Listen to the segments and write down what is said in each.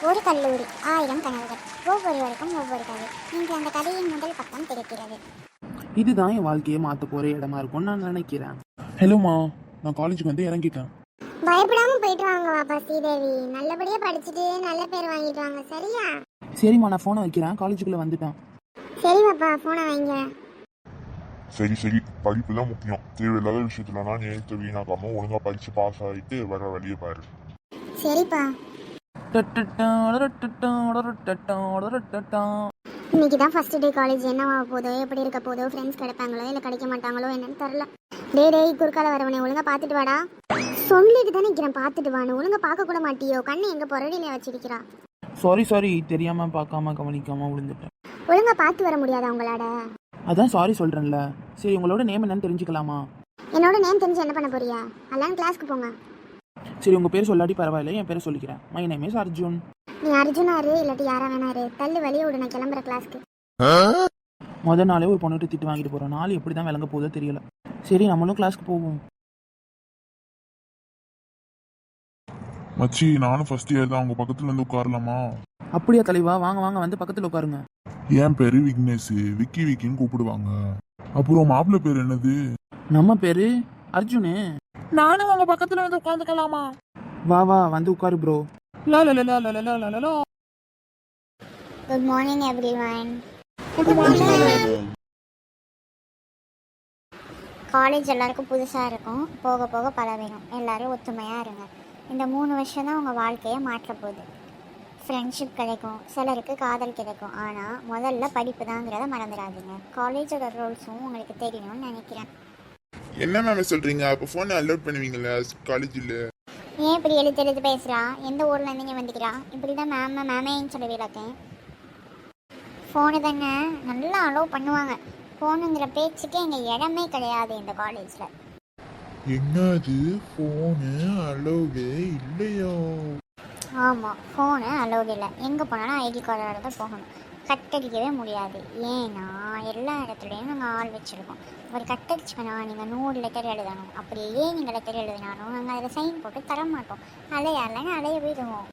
ஒரு கல்லூரி, 1000 கனவுகள். ஒவ்வொருவருக்கும் ஒவ்வொரு கதை. இன்று அந்த கதையின் முதல் பக்கம் கிடைக்கிறது. இதுதான் என் வாழ்க்கையை மாற்ற போகிற இடமா இருக்கும்னு நான் நினைக்கிறேன். ஹலோமா, நான் காலேஜுக்கு வந்து இறங்கிட்டேன். பயப்படாம போயிட்டு வாங்க வாப்பா ஸ்ரீதேவி. நல்லபடியா படிச்சுட்டு நல்ல பேர் வாங்கிட்டு வாங்க, சரியா? சரிம்மா, நான் ஃபோனை வைக்கிறேன். காலேஜுக்குள்ளே வந்துட்டேன். சரி பாப்பா, போனை வைங்க. சரி சரி, படிப்பு தான் முக்கியம். தேவையில்லாத விஷயத்துலனா நேரத்தை வீணாக்காம ஒழுங்கா படிச்சு பாஸ் ஆகிட்டு வர வழியை பாரு. சரிப்பா. இன்னைக்கு தான் ஃபர்ஸ்ட் டே காலேஜ். என்னவா போதோ, எப்படி இருக்க போதோ, ஃப்ரெண்ட்ஸ் கிடைப்பாங்களோ இல்லை கிடைக்க மாட்டாங்களோ என்னன்னு தெரில. டேய் குறுக்கால வரவனே, ஒழுங்கா பார்த்துட்டு வாடா. சொல்லிட்டு தானே இருக்கிறேன், பார்த்துட்டு வான்னு. ஒழுங்கா பார்க்க கூட மாட்டியோ? கண்ணு எங்க பொறடியில வச்சிருக்கிறா. சாரி, தெரியாம பார்க்காம கவனிக்காம விழுந்துட்டேன். ஒழுங்கா பார்த்து வர முடியாதா உங்களாட? அதான் சாரி சொல்றேன்ல. சரி, உங்களோட நேம் என்னன்னு தெரிஞ்சுக்கலாமா? என்னோட நேம் தெரிஞ்சு என்ன பண்ண போறியா? எல்லாம் கிளாஸ்க்கு போங்க. சரி, உங்க பேர் சொல்லாட்டி பரவாயில்ல, என் பேரை சொல்லிக்கிறேன். My name is Arjun. நீ அர்ஜுனாரு இல்லாட்டி யாரா வேணாரு, தள்ளு வழிய விடு, நான் கிளம்புற கிளாஸ்க்கு. முதல் நாளே ஒரு பொண்ணுகிட்ட திட்டு வாங்கிட்டு போறோம். நாள் எப்படி தான் விளங்க போதோ தெரியல. சரி, நம்மளும் கிளாஸ்க்கு போவோம். மச்சி, நானும் ஃபர்ஸ்ட் இயர் தான். உங்க பக்கத்துல இருந்து உட்காரலாமா? அப்படியா தலைவா? வாங்க வாங்க, வந்து பக்கத்தில் உட்காருங்க. என் பேரு விக்னேஷ். விக்கின்னு கூப்பிடுவாங்க. அப்புறம் மாப்பிள்ளை பேர் என்னது? நம்ம பேரு அர்ஜுனு. நானும் உங்க பக்கத்துல வந்து உட்காந்துக்கலாமா? வா வந்து உட்காரு bro. Good morning everyone. College எல்லாருக்கும் புதுசாக இருக்கும், போக போக பழகிடும். எல்லாரும் ஒத்துமையாக இருங்க. இந்த 3 வருஷம் தான் உங்கள் வாழ்க்கையை மாற்ற போகுது. ஃப்ரெண்ட்ஷிப் கிடைக்கும், சிலருக்கு காதல் கிடைக்கும். ஆனால் முதல்ல படிப்பு தாங்கிறத மறந்துடாதீங்க. காலேஜோட ரூல்ஸும் உங்களுக்கு தெரியணும்னு நினைக்கிறேன். என்ன மேம் சொல்றீங்க? அப்போ ஃபோனை அலோட் பண்ணுவீங்களா காலேஜில்? ஏன் இப்படி எழுத்து பேசுகிறா? எந்த ஊரில் இருந்து இங்கே வந்துக்கிறா? இப்படி தான் மேமேன்னு சொல்லி விளக்கேன். ஃபோனு தானே நல்லா அலோவ் பண்ணுவாங்க. ஃபோனுங்கிற பேச்சுக்கு எங்கள் இடமே கிடையாது இந்த காலேஜில். என்னது, ஃபோனு அலோவே இல்லையோ? ஆமாம், ஃபோனு அலோவ் இல்லை. எங்கே போனாலும் ஐடி கார்டோட தான் போகணும். கட்டடிக்கவே முடியாது. ஏன்னா எல்லா இடத்துலையும் நாங்கள் ஆள் வச்சுருக்கோம். ஒரு கட்டடிச்சுக்கணும், நீங்கள் 100 லெட்டர் எழுதணும். அப்படியே நீங்கள் லெட்டர் எழுதினாலும் நாங்கள் அதில் சைன் போட்டு தர மாட்டோம். அலையாலன்னு அலைய விடுவோம்.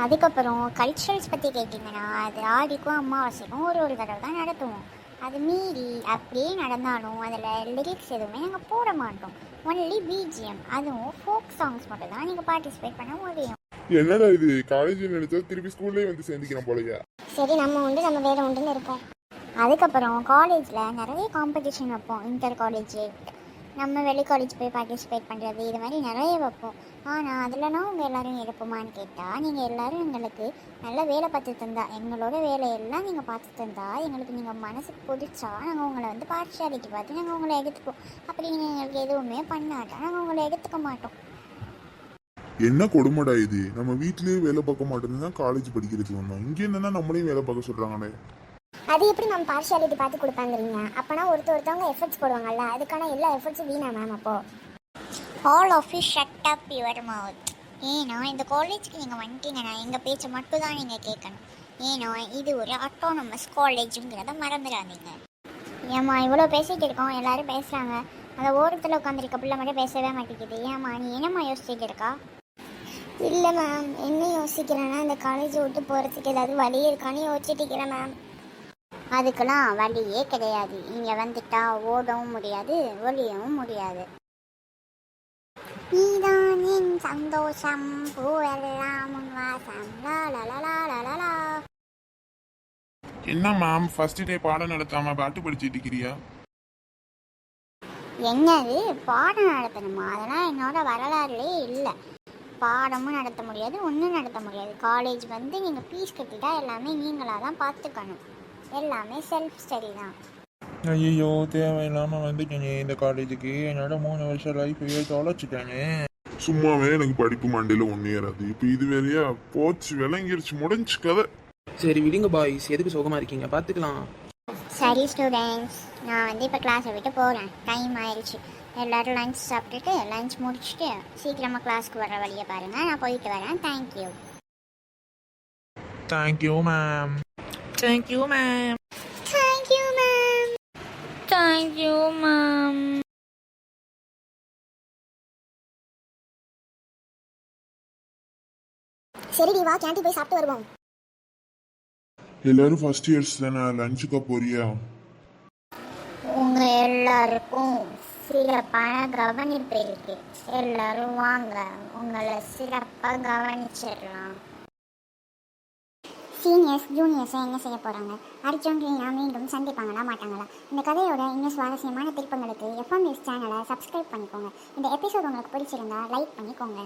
அதுக்கப்புறம் கல்ச்சுரல்ஸ் பற்றி கேட்டிங்கன்னா, அது ஆடிக்கும் அமாவாசைக்கும் ஒரு தடவை தான் நடத்துவோம். அது மீறி அப்படியே நடந்தாலும் அதில் லிரிக்ஸ் எதுவுமே நாங்கள் போட மாட்டோம். ஒன்லி பிஜிஎம், அதுவும் ஃபோக் சாங்ஸ் மட்டும் தான் நீங்கள் பார்ட்டிசிபேட் பண்ண முடியும். என்னடா இது, காலேஜ் நினைச்சா திருப்பி ஸ்கூல்லே வந்து சேர்ந்துக்கிறேன் போலயா? சரி, நம்ம உண்டு நம்ம வேறு உண்டுன்னு இருக்கோம். அதுக்கப்புறம் காலேஜில் நிறைய காம்படிஷன் வைப்போம். இன்டர் காலேஜ், நம்ம வெளி காலேஜ் போய் பார்ட்டிசிபேட் பண்ணுறது, இது மாதிரி நிறைய வைப்போம். ஆனால் அதிலலாம் உங்கள் எல்லோரும் எடுப்போமான்னு கேட்டால், நீங்கள் எல்லோரும் எங்களுக்கு நல்ல வேலை பார்த்து தந்தா, எங்களோட வேலையெல்லாம் நீங்கள் பார்த்து தந்தா, எங்களுக்கு நீங்கள் மனசுக்கு பிடிச்சா நாங்கள் உங்களை வந்து பார்ஷியாலிட்டி பார்த்து நாங்கள் உங்களை எடுத்துப்போம். அப்படி நீங்கள் எங்களுக்கு எதுவுமே பண்ணாட்டா நாங்கள் உங்களை எடுத்துக்க மாட்டோம். என்ன கொடுமைடா இது! நம்ம வீட்லயே வேலை பார்க்க மாட்டேன்னு தான் காலேஜ் படிக்கிறது வந்தோம். இங்கே என்னன்னா நம்மளையும் வேலை பார்க்க சொல்றாங்களே. அது எப்படி மேம் பார்ஷியாலிட்டி பார்த்து கொடுப்பாங்கிறீங்க? அப்போனா ஒருத்தவங்க எஃபர்ட்ஸ் போடுவாங்கல்ல, அதுக்கான எல்லா எஃபர்ட்ஸும் வீணா மேம். அப்போது all of you shut up your mouth. ஏன்னா இந்த காலேஜுக்கு நீங்கள் வந்துட்டீங்கன்னா எங்கள் பேச்சை மட்டும் தான் நீங்கள் கேட்கணும். ஏன்னா இது ஒரு அட்டானமஸ் காலேஜுங்கிறத மறந்துடாதீங்க. ஏம்மா இவ்வளோ பேசிகிட்டு இருக்கோம், எல்லோரும் பேசுகிறாங்க. அந்த ஓரத்தில் உட்காந்துருக்க பிள்ளை மட்டும் பேசவே மாட்டேங்குது. ஏம்மா நீ என்னம்மா யோசிச்சுட்டு இருக்கா? இல்லை மேம், என்ன யோசிக்கிறேன்னா இந்த காலேஜை விட்டு போகிறதுக்கு ஏதாவது வழி இருக்கான்னு யோசிச்சுட்டு இருக்கிறேன் மேம். அதுக்கெல்லாம் வழியே கிடையாது. இங்கே வந்துட்டா ஓடவும் முடியாது, ஒளியவும் முடியாது. நீதான் என் சந்தோஷம், பூவெல்லாம் உன் வாசம், லா. என்ன மேம், ஃபர்ஸ்ட் டே பாடம் நடத்தாம பாட்டு படிச்சுட்டு இருக்கிறியா? என்னது பாடம் நடத்தணுமா? அதெல்லாம் என்னோட வரலாறுலே இல்லை. பாடமும் நடத்த முடியாது, ஒன்றும் நடத்த முடியாது. காலேஜ் வந்து நீங்கள் ஃபீஸ் கட்டிட்டா எல்லாமே நீங்களாக தான் பார்த்துக்கணும். எல்லாமே செல்ஃப் ஸ்டடி தான். ஐயோ, தேவையில்லாம வந்துட்டேனே இந்த காலேஜுக்கு. என்னோட 3 வருஷம் லைஃபையே தொலைச்சிட்டேனே. சும்மாவே எனக்கு படிப்பு மண்டையில ஒண்ணு ஏறாது. இப்போ இது வேறையா போச்சு, விளங்கிருச்சு, முடிஞ்சு கதை. சரி விடுங்க பாய்ஸ், எதுக்கு சோகமாக இருக்கீங்க? பார்த்துக்கலாம். சரி ஸ்டூடெண்ட்ஸ், நான் வந்து இப்போ கிளாஸை விட்டு போகிறேன். டைம் ஆயிடுச்சு. எல்லோரும் லஞ்ச் சாப்பிட்டுட்டு லஞ்ச் முடிச்சுட்டு சீக்கிரமாக கிளாஸ்க்கு வர வழியை பாருங்கள். நான் போயிட்டு வரேன். Thank you. Thank you ma'am. Thank you ma'am. Thank you ma'am. சரிடி வா கேண்டீன் போய் சாப்பிட்டு வருவோம். எல்லாரும் ஃபர்ஸ்ட் இயர்ஸ் தானே, லஞ்சுக்கா போறியா? உங்க எல்லாருக்கும் சிறப்பான கவனிப்பு இருக்கு. எல்லாரும் வாங்க, உங்களை சிறப்பாக கவனிச்சிடலாம். சீனியர்ஸ் ஜூனியர்ஸ் என்ன செய்ய போகிறாங்க? அர்ஜுன் ரீனா மீண்டும் சந்திப்பாங்களா மாட்டாங்களா? இந்த கதையோட இன்னும் சுவாரஸ்யமான திருப்பங்களுக்கு FM நியூஸ் சேனலை சப்ஸ்கிரைப் பண்ணிக்கோங்க. இந்த எபிசோட் உங்களுக்கு பிடிச்சிருந்தா லைக் பண்ணிக்கோங்க.